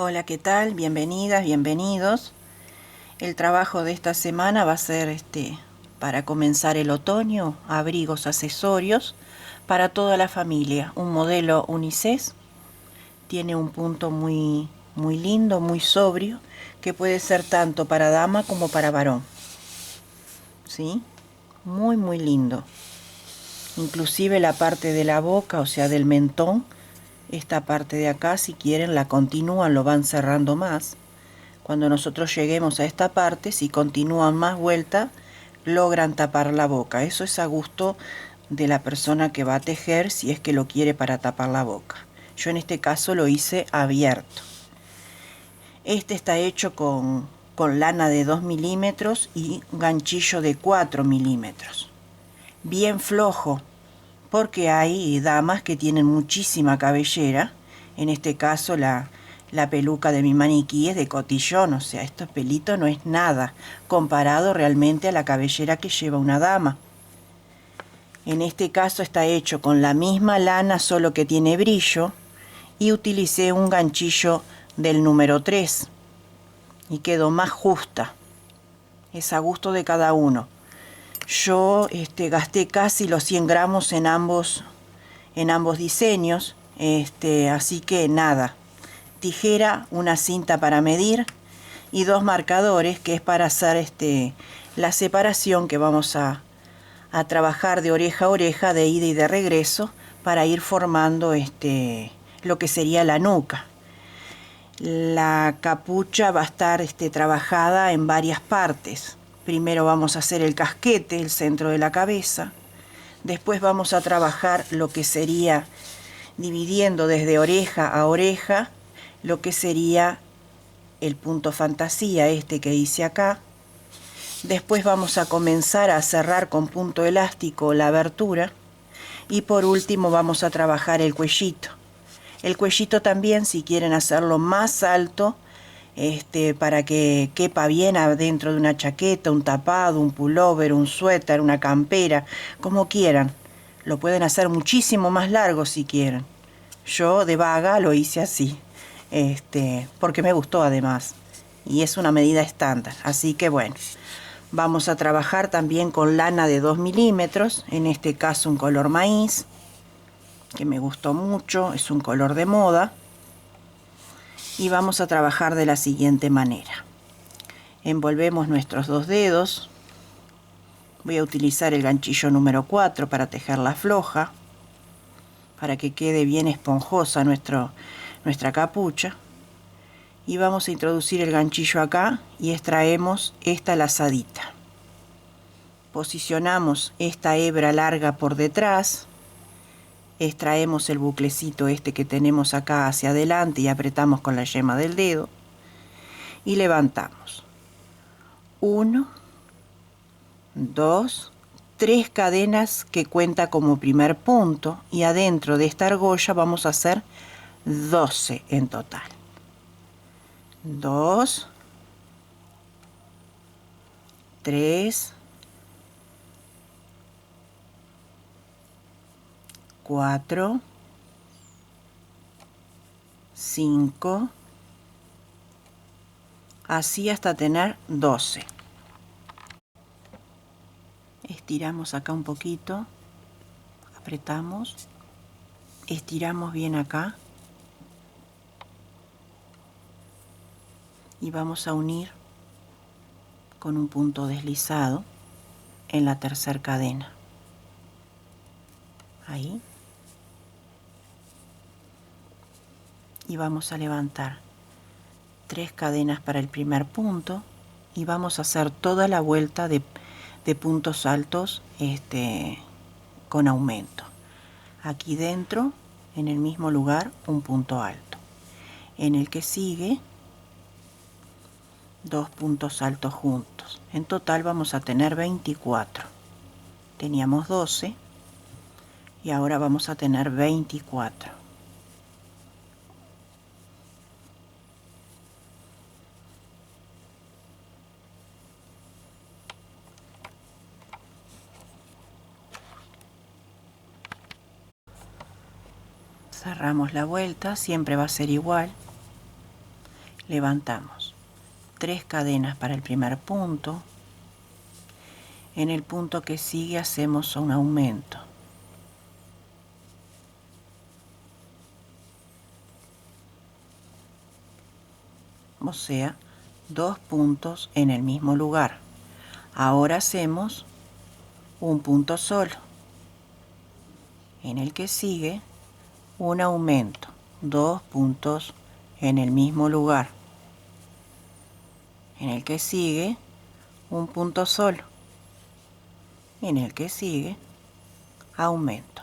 Hola, ¿qué tal? Bienvenidas, bienvenidos. El trabajo de esta semana va a ser para comenzar el otoño, abrigos, accesorios para toda la familia. Un modelo unisex, tiene un punto muy lindo, muy sobrio, que puede ser tanto para dama como para varón. ¿Sí? Muy lindo. Inclusive la parte de la boca, o sea, del mentón, esta parte de acá, si quieren, la continúan, lo van cerrando más. Cuando nosotros lleguemos a esta parte, si continúan más vuelta, logran tapar la boca. Eso es a gusto de la persona que va a tejer, si es que lo quiere para tapar la boca. Yo en este caso lo hice abierto. Este está hecho con lana de 2 milímetros y un ganchillo de 4 milímetros. Bien flojo, porque hay damas que tienen muchísima cabellera. En este caso la peluca de mi maniquí es de cotillón, o sea, este pelito no es nada comparado realmente a la cabellera que lleva una dama. En este caso está hecho con la misma lana, solo que tiene brillo, y utilicé un ganchillo del número 3 y quedó más justa. Es a gusto de cada uno. Yo gasté casi los 100 gramos en ambos diseños, así que nada, tijera, una cinta para medir y 2 marcadores, que es para hacer la separación que vamos a trabajar de oreja a oreja, de ida y de regreso, para ir formando lo que sería la nuca. La capucha va a estar trabajada en varias partes. Primero vamos a hacer el casquete, el centro de la cabeza. Después vamos a trabajar lo que sería, dividiendo desde oreja a oreja, lo que sería el punto fantasía, que hice acá. Después vamos a comenzar a cerrar con punto elástico la abertura. Y por último vamos a trabajar el cuellito. El cuellito también, si quieren hacerlo más alto, para que quepa bien adentro de una chaqueta, un tapado, un pullover, un suéter, una campera, como quieran. Lo pueden hacer muchísimo más largo si quieren. Yo de vaga lo hice así, porque me gustó además. Y es una medida estándar. Así que bueno, vamos a trabajar también con lana de 2 milímetros, en este caso un color maíz, que me gustó mucho, es un color de moda. Y vamos a trabajar de la siguiente manera. Envolvemos nuestros 2 dedos. Voy a utilizar el ganchillo número 4 para tejerla floja, para que quede bien esponjosa nuestra capucha. Y vamos a introducir el ganchillo acá y extraemos esta lazadita. Posicionamos esta hebra larga por detrás. Extraemos el buclecito que tenemos acá hacia adelante y apretamos con la yema del dedo. Y levantamos. 1, 2, 3 cadenas que cuenta como primer punto, y adentro de esta argolla vamos a hacer 12 en total. 2, 3, 4, 5, así hasta tener 12. Estiramos acá un poquito, apretamos, estiramos bien acá y vamos a unir con un punto deslizado en la tercera cadena. Ahí. Y vamos a levantar 3 cadenas para el primer punto y vamos a hacer toda la vuelta de puntos altos con aumento. Aquí dentro, en el mismo lugar, un punto alto. En el que sigue, 2 puntos altos juntos. En total vamos a tener 24. Teníamos 12 y ahora vamos a tener 24. Cerramos la vuelta, siempre va a ser igual. Levantamos 3 cadenas para el primer punto. En el punto que sigue hacemos un aumento. O sea, 2 puntos en el mismo lugar. Ahora hacemos un punto solo. En el que sigue un aumento, 2 puntos en el mismo lugar. En el que sigue un punto solo. En el que sigue aumento.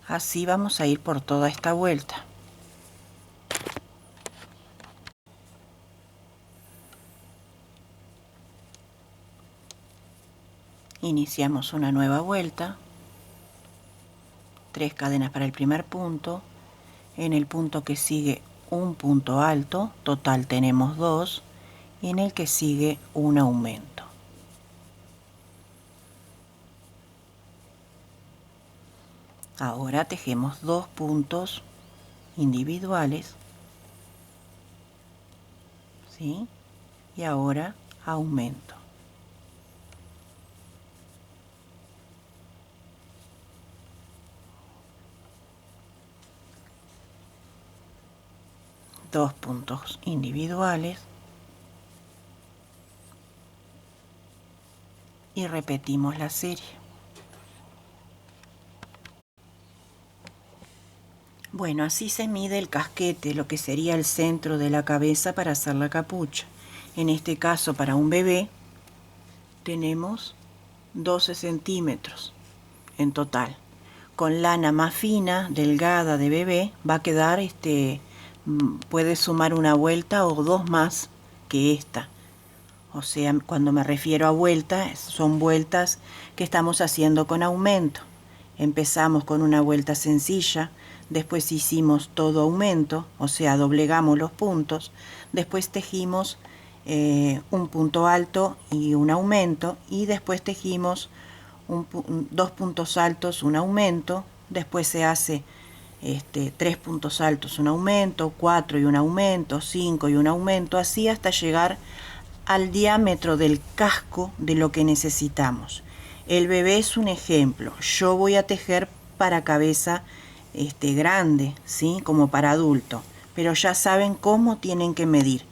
Así vamos a ir por toda esta vuelta. Iniciamos una nueva vuelta. 3 cadenas para el primer punto. En el punto que sigue un punto alto, total tenemos 2. Y en el que sigue un aumento. Ahora tejemos 2 puntos individuales, ¿sí? Y ahora aumento. Dos puntos individuales y repetimos la serie. Bueno, así se mide el casquete, lo que sería el centro de la cabeza para hacer la capucha. En este caso, para un bebé, tenemos 12 centímetros en total. Con lana más fina, delgada de bebé, va a quedar, puede sumar una vuelta o 2 más que esta. O sea, cuando me refiero a vueltas, son vueltas que estamos haciendo con aumento. Empezamos con una vuelta sencilla, después hicimos todo aumento, o sea, doblegamos los puntos, después tejimos un punto alto y un aumento, y después tejimos 2 puntos altos, un aumento, después se hace 3 puntos altos, un aumento, 4 y un aumento, 5 y un aumento, así hasta llegar al diámetro del casco de lo que necesitamos. El bebé es un ejemplo. Yo voy a tejer para cabeza grande, ¿sí? Como para adulto. Pero ya saben cómo tienen que medir.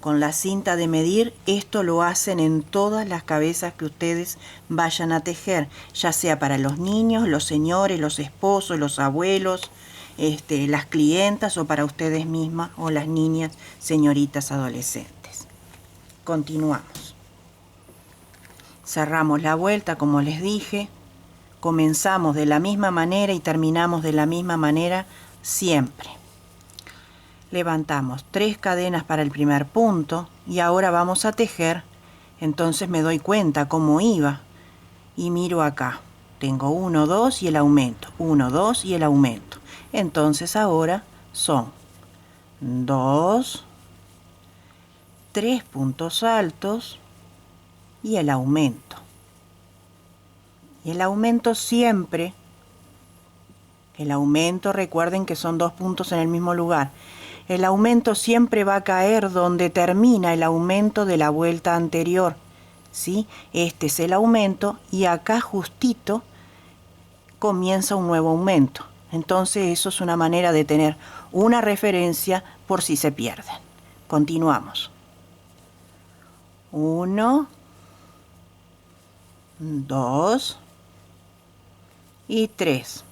Con la cinta de medir, esto lo hacen en todas las cabezas que ustedes vayan a tejer, ya sea para los niños, los señores, los esposos, los abuelos, las clientas o para ustedes mismas o las niñas, señoritas, adolescentes. Continuamos. Cerramos la vuelta, como les dije. Comenzamos de la misma manera y terminamos de la misma manera siempre. Levantamos 3 cadenas para el primer punto y ahora vamos a tejer. Entonces me doy cuenta cómo iba y miro acá. Tengo 1, 2 y el aumento. 1, 2 y el aumento. Entonces ahora son 2, 3 puntos altos y el aumento. Y el aumento siempre, recuerden que son 2 puntos en el mismo lugar. El aumento siempre va a caer donde termina el aumento de la vuelta anterior, ¿sí? Este es el aumento y acá justito comienza un nuevo aumento. Entonces eso es una manera de tener una referencia por si se pierden. Continuamos. 1, 2 y 3.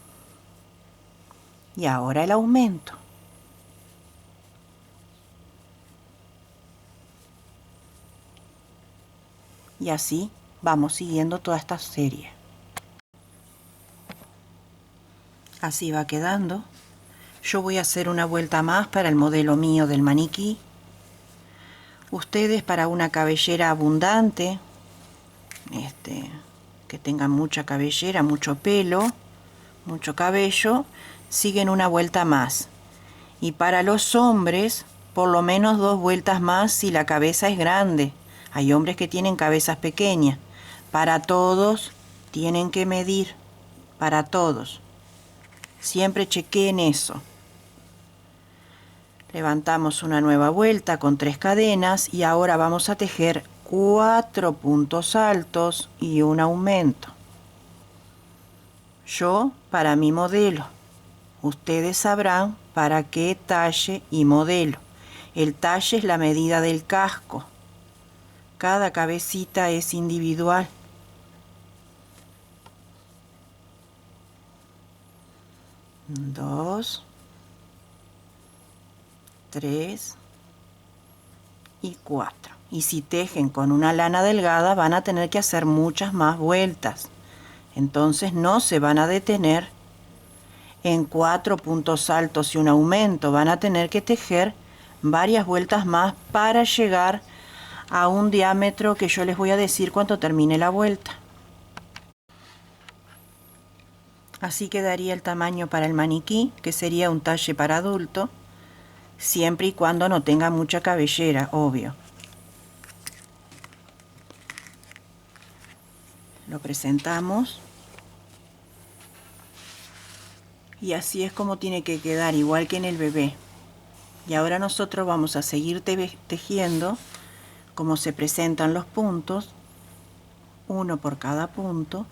Y ahora el aumento. Y así vamos siguiendo toda esta serie. Así va quedando. Yo voy a hacer una vuelta más para el modelo mío del maniquí. Ustedes para una cabellera abundante, que tengan mucha cabellera, mucho pelo, mucho cabello, siguen una vuelta más. Y para los hombres, por lo menos 2 vueltas más si la cabeza es grande. Hay hombres que tienen cabezas pequeñas. Para todos tienen que medir, para todos. Siempre chequeen eso. Levantamos una nueva vuelta con 3 cadenas y ahora vamos a tejer 4 puntos altos y un aumento. Yo para mi modelo. Ustedes sabrán para qué talle y modelo. El talle es la medida del casco. Cada cabecita es individual. 2, 3 y 4. Y si tejen con una lana delgada van a tener que hacer muchas más vueltas. Entonces no se van a detener en 4 puntos altos y un aumento. Van a tener que tejer varias vueltas más para llegar a un diámetro que yo les voy a decir cuando termine la vuelta. Así quedaría el tamaño para el maniquí, que sería un talle para adulto, siempre y cuando no tenga mucha cabellera, obvio. Lo presentamos. Y así es como tiene que quedar, igual que en el bebé. Y ahora nosotros vamos a seguir tejiendo como se presentan los puntos, uno por cada punto,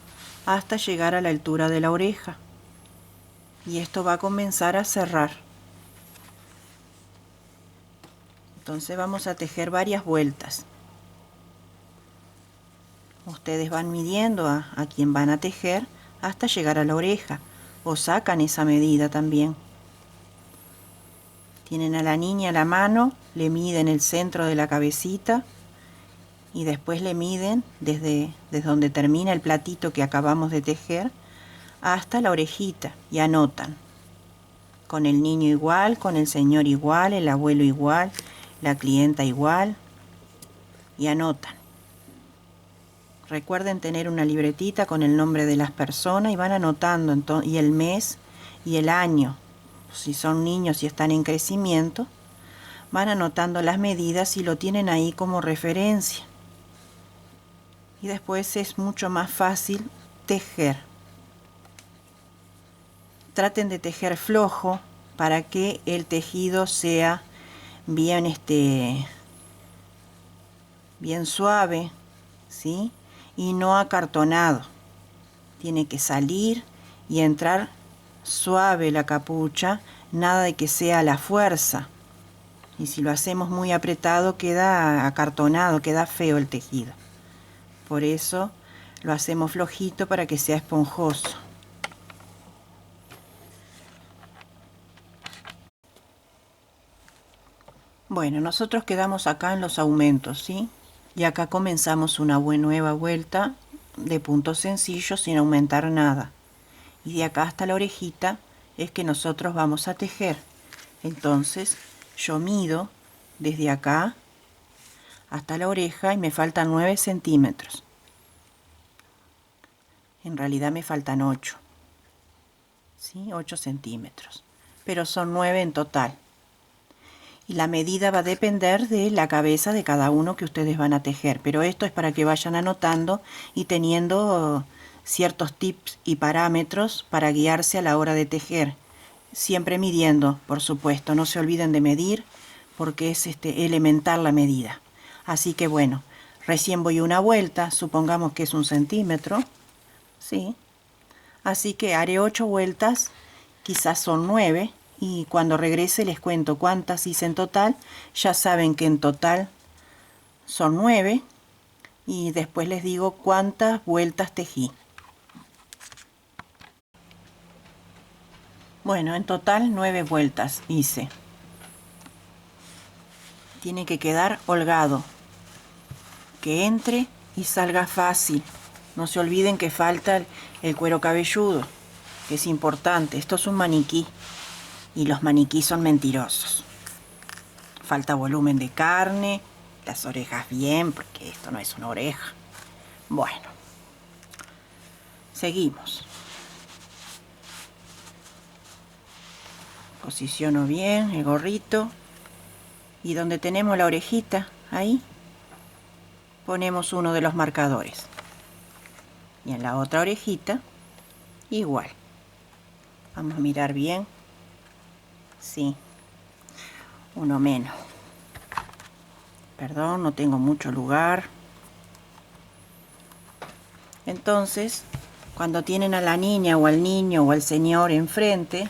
hasta llegar a la altura de la oreja. Y esto va a comenzar a cerrar. Entonces vamos a tejer varias vueltas. Ustedes van midiendo a quien van a tejer hasta llegar a la oreja. O sacan esa medida también. Tienen a la niña a la mano, le miden el centro de la cabecita y después le miden desde donde termina el platito que acabamos de tejer hasta la orejita y anotan. Con el niño igual, con el señor igual, el abuelo igual, la clienta igual y anotan. Recuerden tener una libretita con el nombre de las personas y van anotando y el mes y el año. Si son niños y están en crecimiento, van anotando las medidas y lo tienen ahí como referencia. Y después es mucho más fácil tejer. Traten de tejer flojo para que el tejido sea bien, bien suave, ¿sí? Y no acartonado. Tiene que salir y entrar suave la capucha, nada de que sea a la fuerza. Y si lo hacemos muy apretado queda acartonado, queda feo el tejido. Por eso lo hacemos flojito para que sea esponjoso. Bueno, nosotros quedamos acá en los aumentos, ¿sí? Y acá comenzamos una nueva vuelta de puntos sencillos sin aumentar nada. Y de acá hasta la orejita es que nosotros vamos a tejer. Entonces yo mido desde acá hasta la oreja y me faltan 9 centímetros. En realidad me faltan 8. ¿Sí? 8 centímetros. Pero son 9 en total. Y la medida va a depender de la cabeza de cada uno que ustedes van a tejer. Pero esto es para que vayan anotando y teniendo ciertos tips y parámetros para guiarse a la hora de tejer. Siempre midiendo, por supuesto. No se olviden de medir porque es elemental la medida. Así que bueno, recién voy una vuelta. Supongamos que es 1 centímetro. ¿Sí? Así que haré 8 vueltas. Quizás son 9. Y cuando regrese les cuento cuántas hice en total. Ya saben que en total son 9. Y después les digo cuántas vueltas tejí. Bueno, en total 9 vueltas hice. Tiene que quedar holgado. Que entre y salga fácil. No se olviden que falta el cuero cabelludo, que es importante. Esto es un maniquí. Y los maniquís son mentirosos. Falta volumen de carne, las orejas bien, porque esto no es una oreja. Bueno, seguimos. Posiciono bien el gorrito. Y donde tenemos la orejita, ahí, ponemos uno de los marcadores. Y en la otra orejita, igual. Vamos a mirar bien. Sí, uno menos. Perdón, no tengo mucho lugar. Entonces, cuando tienen a la niña o al niño o al señor enfrente,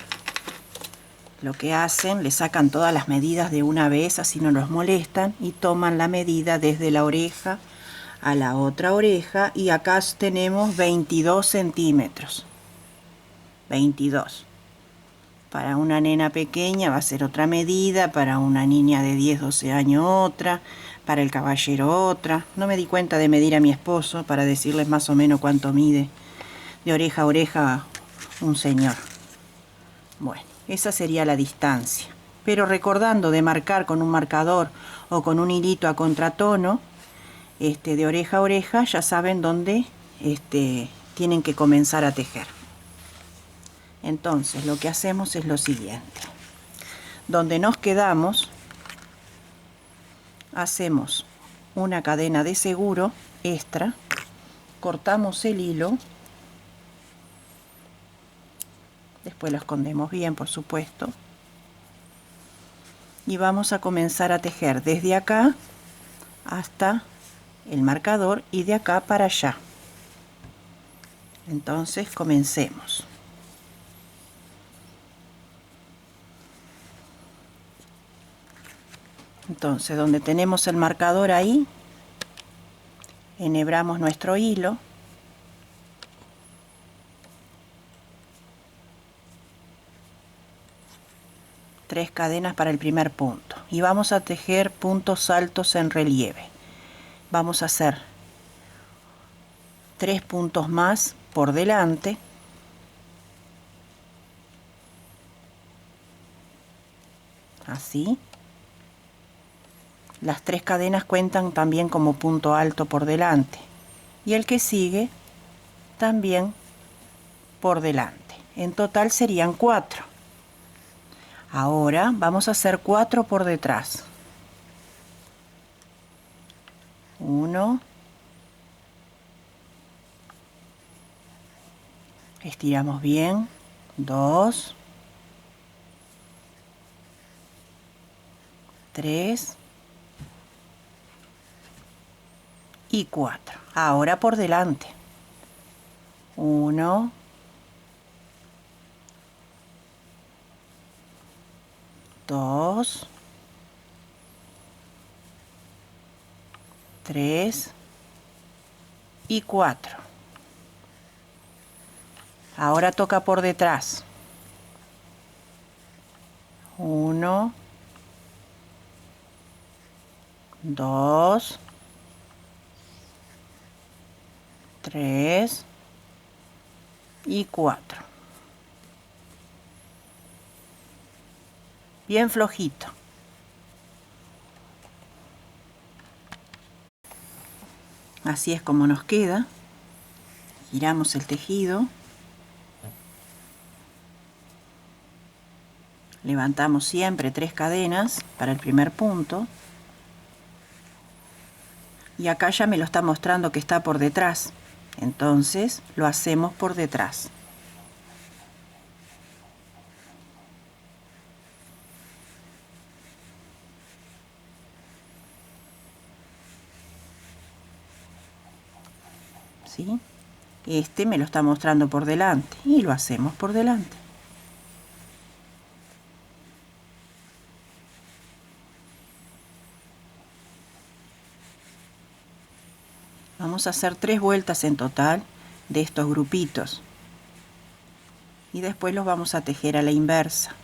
lo que hacen, le sacan todas las medidas de una vez, así no los molestan, y toman la medida desde la oreja a la otra oreja, y acá tenemos 22 centímetros. 22. Para una nena pequeña va a ser otra medida, para una niña de 10, 12 años otra, para el caballero otra. No me di cuenta de medir a mi esposo para decirles más o menos cuánto mide de oreja a oreja un señor. Bueno, esa sería la distancia. Pero recordando de marcar con un marcador o con un hilito a contratono, de oreja a oreja, ya saben dónde tienen que comenzar a tejer. Entonces lo que hacemos es lo siguiente. Donde nos quedamos, hacemos una cadena de seguro extra, cortamos el hilo, después lo escondemos bien, por supuesto, y vamos a comenzar a tejer desde acá hasta el marcador y de acá para allá. Entonces comencemos. Entonces, donde tenemos el marcador ahí, enhebramos nuestro hilo, tres cadenas para el primer punto, y vamos a tejer puntos altos en relieve. Vamos a hacer 3 puntos más por delante, así. Las 3 cadenas cuentan también como punto alto por delante, y el que sigue también por delante. En total serían 4. Ahora vamos a hacer 4 por detrás. 1, estiramos bien, 2, 3 y 4. Ahora por delante. 1, 2, 3 y 4. Ahora toca por detrás. 1, 2, 3 y 4. Bien flojito. Así es como nos queda. Giramos el tejido. Levantamos siempre 3 cadenas para el primer punto. Y acá ya me lo está mostrando que está por detrás. Entonces lo hacemos por detrás. ¿Sí? Me lo está mostrando por delante y lo hacemos por delante. Vamos a hacer 3 vueltas en total de estos grupitos y después los vamos a tejer a la inversa.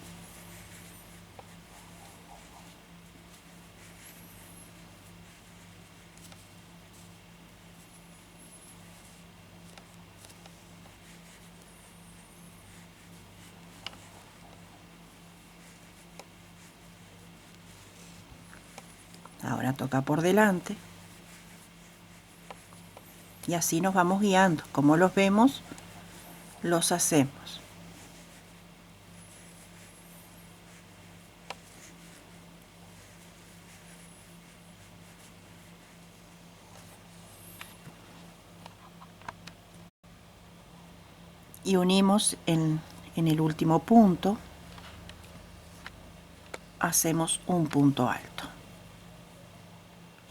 Ahora toca por delante. Y así nos vamos guiando. Como los vemos, los hacemos. Y unimos en el último punto. hacemos un punto alto.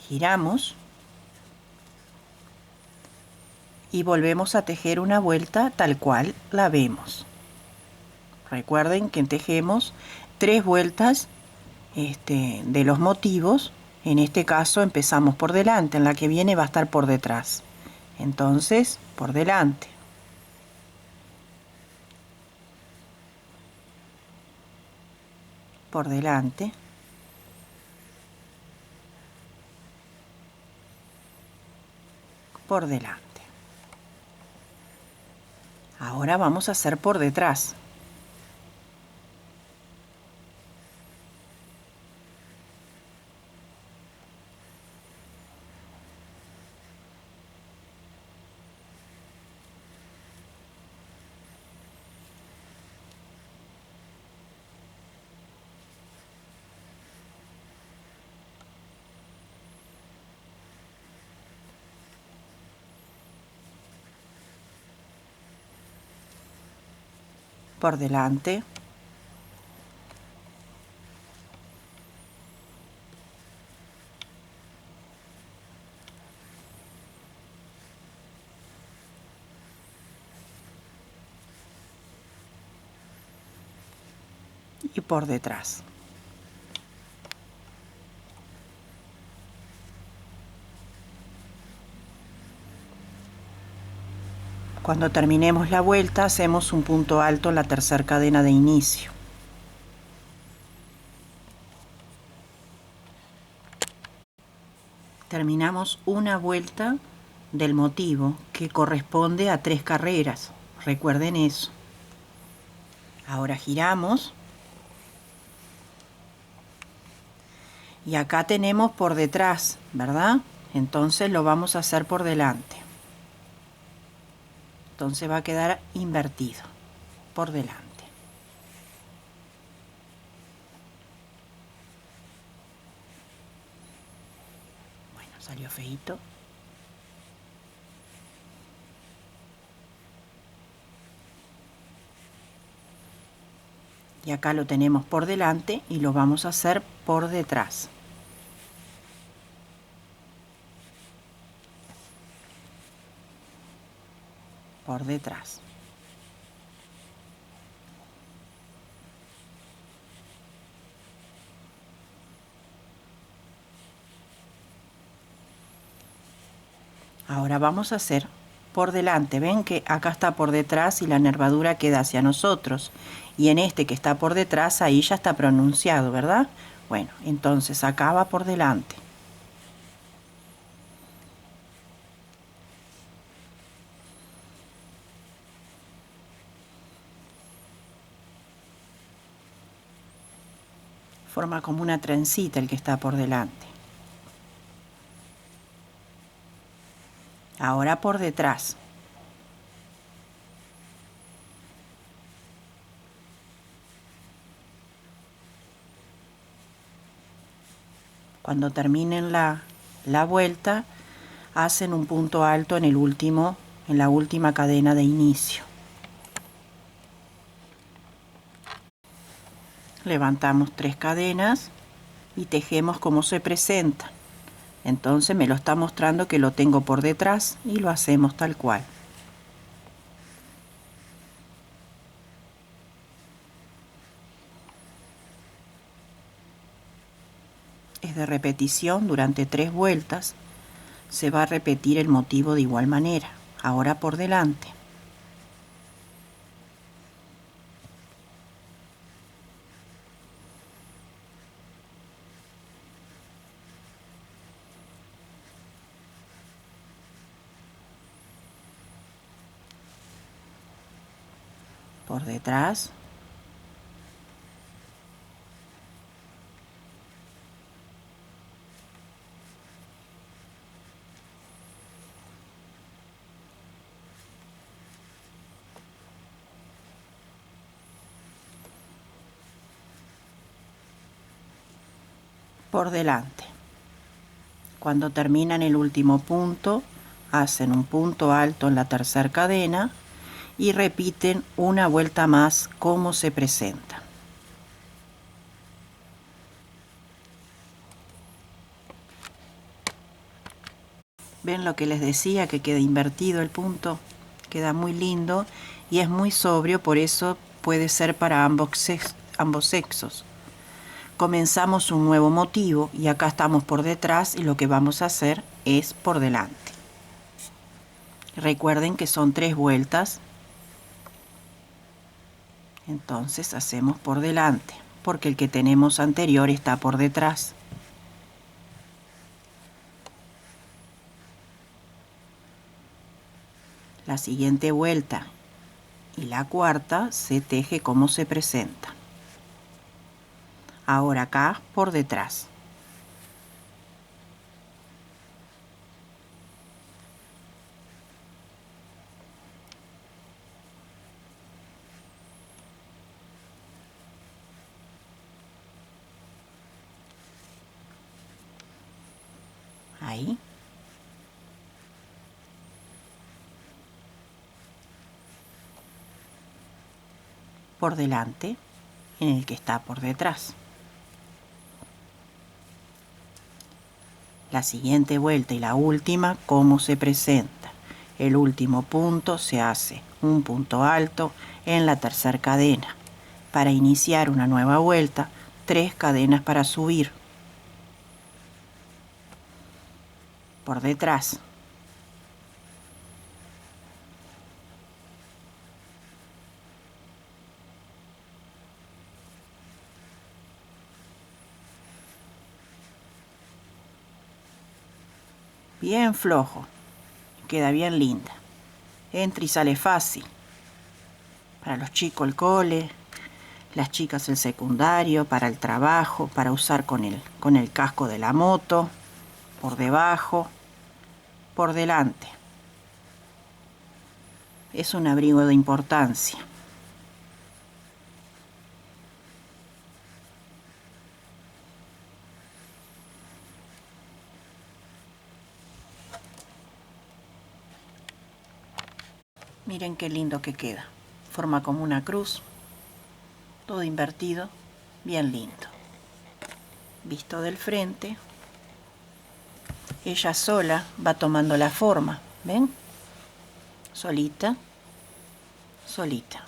Giramos y volvemos a tejer una vuelta tal cual la vemos. Recuerden que tejemos 3 vueltas de los motivos. En este caso empezamos por delante, en la que viene va a estar por detrás. Entonces, por delante. Por delante. Por delante. Ahora vamos a hacer por detrás. Por delante. Y por detrás. Cuando terminemos la vuelta hacemos un punto alto en la tercera cadena de inicio. Terminamos una vuelta del motivo que corresponde a 3 carreras. Recuerden eso. Ahora giramos. Y acá tenemos por detrás, ¿verdad? Entonces lo vamos a hacer por delante. Entonces va a quedar invertido, por delante. Bueno, salió feíto. Y acá lo tenemos por delante y lo vamos a hacer por detrás. Por detrás. Ahora vamos a hacer por delante. Ven que acá está por detrás y la nervadura queda hacia nosotros. Y en este que está por detrás, ahí ya está pronunciado, ¿verdad? Bueno, entonces acá va por delante. Forma como una trencita el que está por delante. Ahora por detrás. Cuando terminen la vuelta, hacen un punto alto en la última cadena de inicio. Levantamos 3 cadenas y tejemos como se presenta. Entonces me lo está mostrando que lo tengo por detrás y lo hacemos tal cual. Es de repetición durante 3 vueltas. Se va a repetir el motivo de igual manera. Ahora por delante. Por detrás. Por delante. Cuando terminan el último punto, hacen un punto alto en la tercera cadena y repiten una vuelta más como se presenta. ¿Ven lo que les decía? Que queda invertido el punto. Queda muy lindo y es muy sobrio, por eso puede ser para ambos sexos. Comenzamos un nuevo motivo y acá estamos por detrás y lo que vamos a hacer es por delante. Recuerden que son 3 vueltas. Entonces hacemos por delante, porque el que tenemos anterior está por detrás. La siguiente vuelta y la cuarta se teje como se presenta. Ahora acá por detrás. Ahí. Por delante en el que está por detrás. La siguiente vuelta y la última, ¿cómo se presenta? El último punto se hace un punto alto en la tercera cadena. Para iniciar una nueva vuelta, 3 cadenas para subir. Por detrás. Bien flojo. Queda bien linda. Entra y sale fácil. Para los chicos el cole, las chicas el secundario, para el trabajo, para usar con el casco de la moto, por debajo, por delante. Es un abrigo de importancia. Miren qué lindo que queda. Forma como una cruz, todo invertido, bien lindo. Visto del frente, ella sola va tomando la forma, ¿ven? Solita, solita.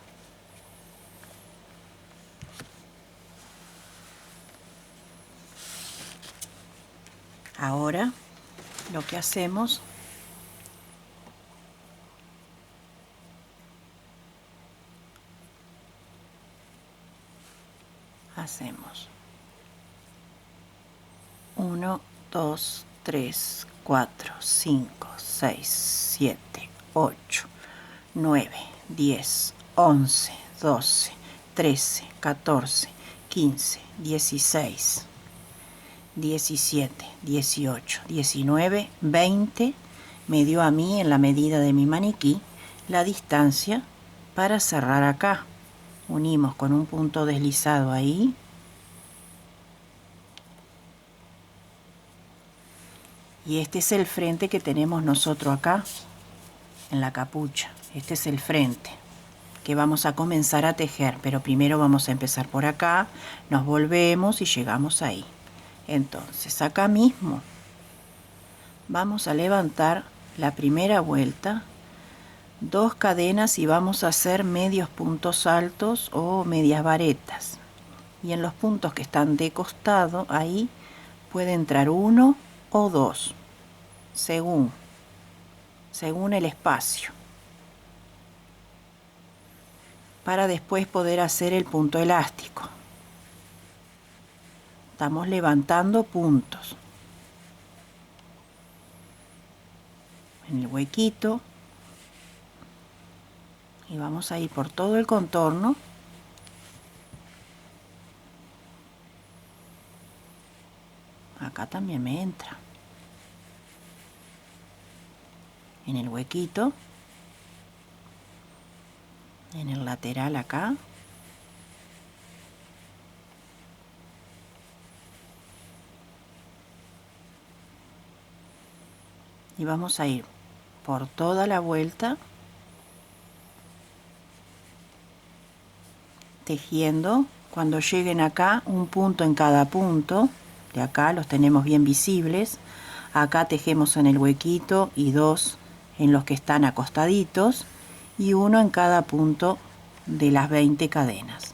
Ahora lo que hacemos hacemos 1, 2, 3, 4, 5, 6, 7, 8, 9, 10, 11, 12, 13, 14, 15, 16, 17, 18, 19, 20. Me dio a mí, en la medida de mi maniquí, la distancia para cerrar acá. Unimos con un punto deslizado ahí. Y este es el frente que tenemos nosotros acá, en la capucha. Este es el frente que vamos a comenzar a tejer, pero primero vamos a empezar por acá, nos volvemos y llegamos ahí. Entonces acá mismo vamos a levantar la primera vuelta, 2 cadenas y vamos a hacer medios puntos altos o medias varetas. Y en los puntos que están de costado, ahí puede entrar 1 o 2, según el espacio, para después poder hacer el punto elástico. Estamos levantando puntos en el huequito y vamos a ir por todo el contorno. Acá también me entra en el huequito, en el lateral acá, y vamos a ir por toda la vuelta tejiendo. Cuando lleguen acá, un punto en cada punto de acá, los tenemos bien visibles. Acá tejemos en el huequito y 2 en los que están acostaditos y 1 en cada punto de las 20 cadenas.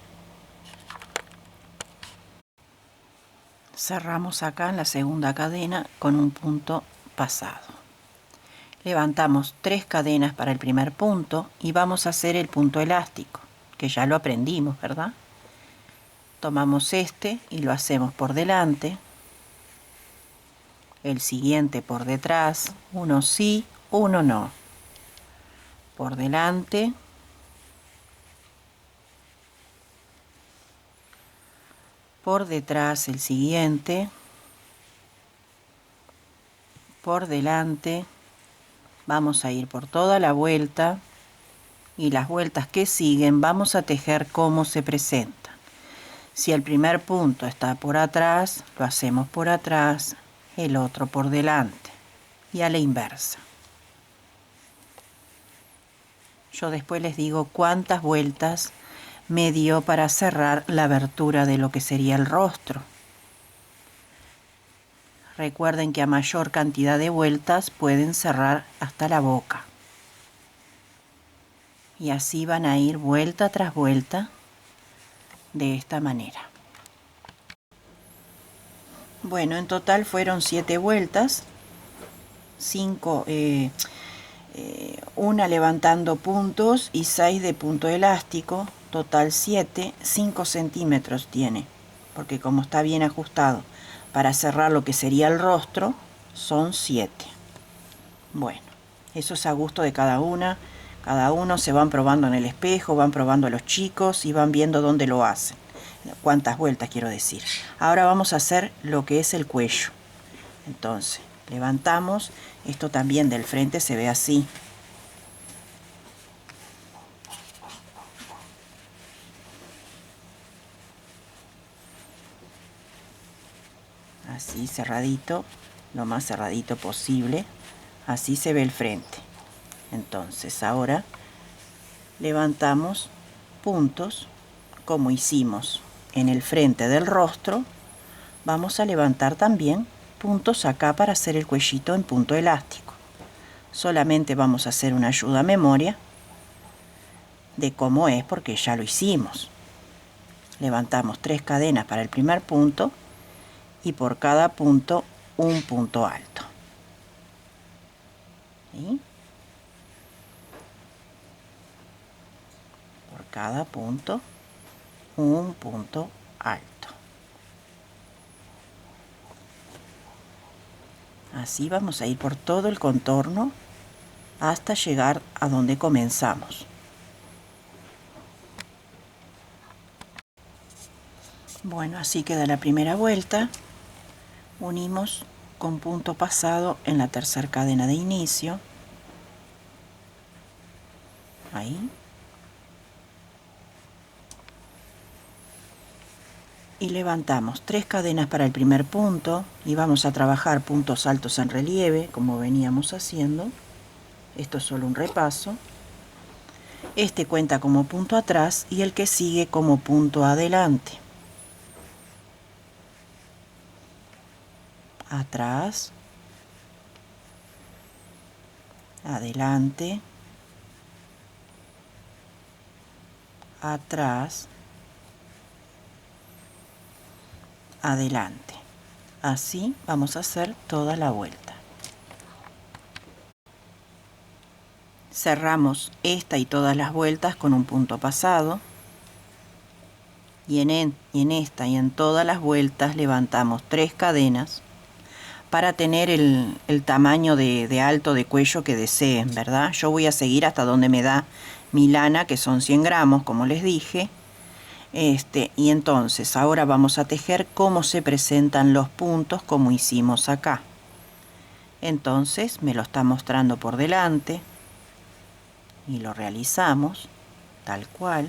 Cerramos acá en la segunda cadena con un punto pasado. Levantamos 3 cadenas para el primer punto y vamos a hacer el punto elástico, que ya lo aprendimos, ¿verdad? Tomamos este y lo hacemos por delante, el siguiente por detrás, uno sí, uno no. Por delante, por detrás el siguiente, por delante. Vamos a ir por toda la vuelta y las vueltas que siguen vamos a tejer como se presentan. Si el primer punto está por atrás, lo hacemos por atrás, el otro por delante y a la inversa. Yo después les digo cuántas vueltas me dio para cerrar la abertura de lo que sería el rostro. Recuerden que a mayor cantidad de vueltas pueden cerrar hasta la boca. Y así van a ir vuelta tras vuelta de esta manera. Bueno, en total fueron 7 vueltas, 5, una levantando puntos y 6 de punto elástico, total 7, 5 centímetros tiene, porque como está bien ajustado para cerrar lo que sería el rostro, son 7. Bueno, eso es a gusto de cada una. Cada uno se van probando en el espejo, van probando a los chicos y van viendo dónde lo hacen. Cuántas vueltas quiero decir. Ahora vamos a hacer lo que es el cuello. Entonces, levantamos. Esto también del frente se ve así. Así cerradito, lo más cerradito posible. Así se ve el frente. Entonces, ahora levantamos puntos como hicimos en el frente del rostro. Vamos a levantar también puntos acá para hacer el cuellito en punto elástico. Solamente vamos a hacer una ayuda a memoria de cómo es porque ya lo hicimos. Levantamos 3 cadenas para el primer punto y por cada punto un punto alto. ¿Sí? Por cada punto un punto alto. Así vamos a ir por todo el contorno hasta llegar a donde comenzamos. Bueno, así queda la primera vuelta. Unimos con punto pasado en la tercera cadena de inicio. Ahí. Y levantamos 3 cadenas para el primer punto y vamos a trabajar puntos altos en relieve como veníamos haciendo. Esto es solo un repaso. Este cuenta como punto atrás y el que sigue como punto adelante. Atrás, adelante, atrás, adelante. Así vamos a hacer toda la vuelta. Cerramos esta y todas las vueltas con un punto pasado y en esta y en todas las vueltas levantamos 3 cadenas para tener el tamaño de alto de cuello que deseen, ¿verdad? Yo voy a seguir hasta donde me da mi lana, que son 100 gramos, como les dije. Y entonces ahora vamos a tejer cómo se presentan los puntos como hicimos acá. Entonces me lo está mostrando por delante y lo realizamos tal cual.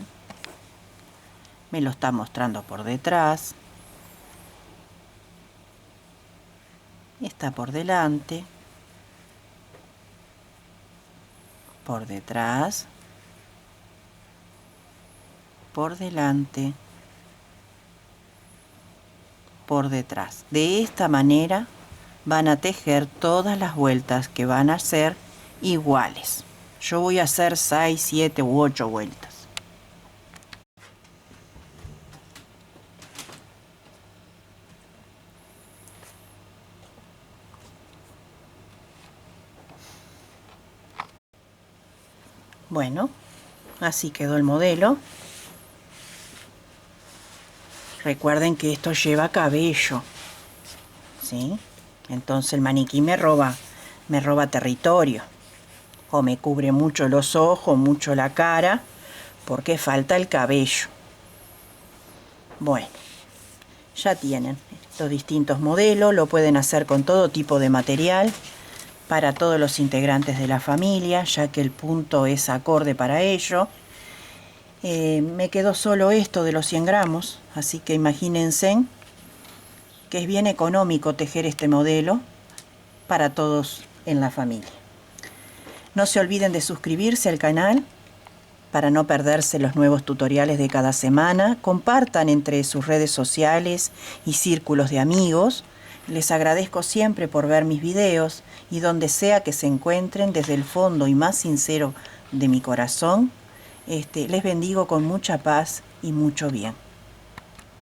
Me lo está mostrando por detrás. Está por delante, por detrás, por delante, por detrás. De esta manera van a tejer todas las vueltas que van a ser iguales. Yo voy a hacer 6, 7 u 8 vueltas. Bueno, así quedó el modelo. Recuerden que esto lleva cabello, ¿sí? Entonces el maniquí me roba territorio. O me cubre mucho los ojos, mucho la cara, porque falta el cabello. Bueno, ya tienen estos distintos modelos. Lo pueden hacer con todo tipo de material para todos los integrantes de la familia, ya que el punto es acorde para ello. Me quedó solo esto de los 100 gramos, así que imagínense que es bien económico tejer este modelo para todos en la familia. No se olviden de suscribirse al canal para no perderse los nuevos tutoriales de cada semana. Compartan entre sus redes sociales y círculos de amigos. Les agradezco siempre por ver mis videos y donde sea que se encuentren, desde el fondo y más sincero de mi corazón, les bendigo con mucha paz y mucho bien.